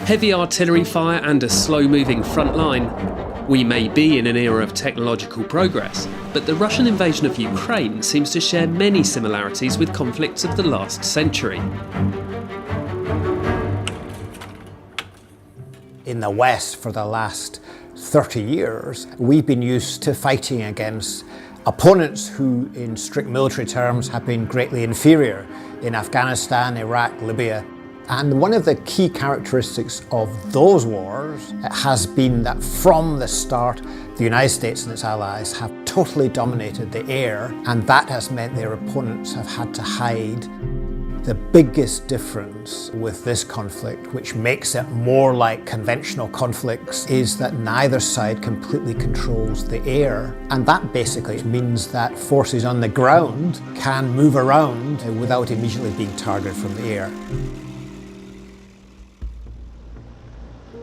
Heavy artillery fire and a slow-moving front line. We may be in an era of technological progress, but the Russian invasion of Ukraine seems to share many similarities with conflicts of the last century. In the West, for the last 30 years, we've been used to fighting against opponents who, in strict military terms, have been greatly inferior in Afghanistan, Iraq, Libya. And one of the key characteristics of those wars has been that from the start, the United States and its allies have totally dominated the air, and that has meant their opponents have had to hide. The biggest difference with this conflict, which makes it more like conventional conflicts, is that neither side completely controls the air. And that basically means that forces on the ground can move around without immediately being targeted from the air.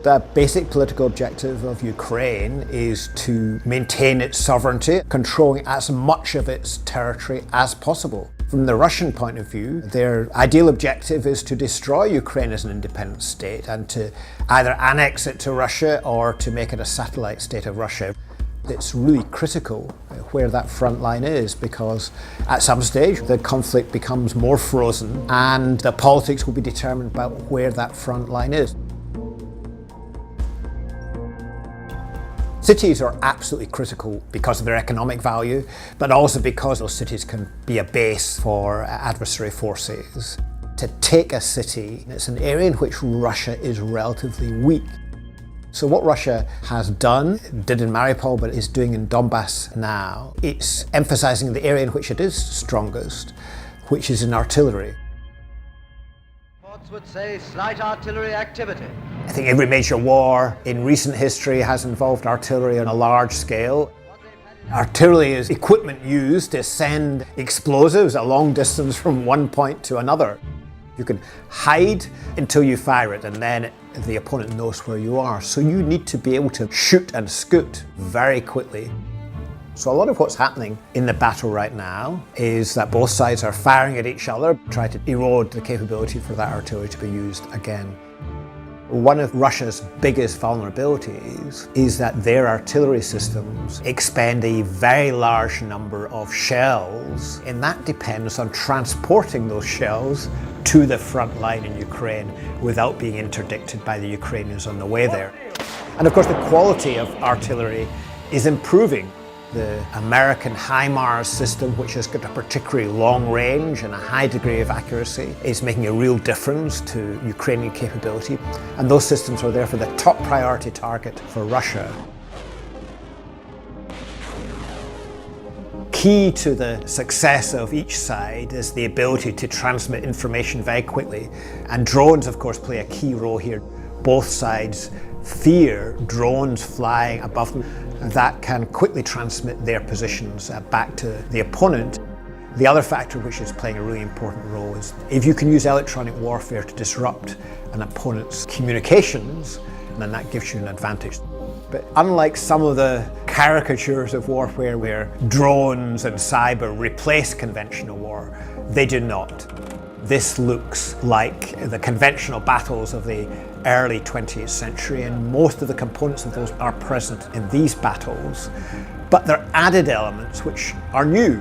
The basic political objective of Ukraine is to maintain its sovereignty, controlling as much of its territory as possible. From the Russian point of view, their ideal objective is to destroy Ukraine as an independent state and to either annex it to Russia or to make it a satellite state of Russia. It's really critical where that front line is, because at some stage the conflict becomes more frozen and the politics will be determined by where that front line is. Cities are absolutely critical because of their economic value, but also because those cities can be a base for adversary forces. To take a city, it's an area in which Russia is relatively weak. So what Russia has done, did in Mariupol, but is doing in Donbass now, it's emphasizing the area in which it is strongest, which is in artillery. Would say slight artillery activity. I think every major war in recent history has involved artillery on a large scale. Artillery is equipment used to send explosives a long distance from one point to another. You can hide until you fire it, and then the opponent knows where you are. So you need to be able to shoot and scoot very quickly. So a lot of what's happening in the battle right now is that both sides are firing at each other, trying to erode the capability for that artillery to be used again. One of Russia's biggest vulnerabilities is that their artillery systems expend a very large number of shells, and that depends on transporting those shells to the front line in Ukraine without being interdicted by the Ukrainians on the way there. And of course the quality of artillery is improving. The American HIMARS system, which has got a particularly long range and a high degree of accuracy, is making a real difference to Ukrainian capability. And those systems are therefore the top priority target for Russia. Key to the success of each side is the ability to transmit information very quickly. And drones, of course, play a key role here. Both sides fear drones flying above them that can quickly transmit their positions back to the opponent. The other factor which is playing a really important role is if you can use electronic warfare to disrupt an opponent's communications, then that gives you an advantage. But unlike some of the caricatures of warfare where drones and cyber replace conventional war, they do not. This looks like the conventional battles of the early 20th century, and most of the components of those are present in these battles, but there are added elements which are new.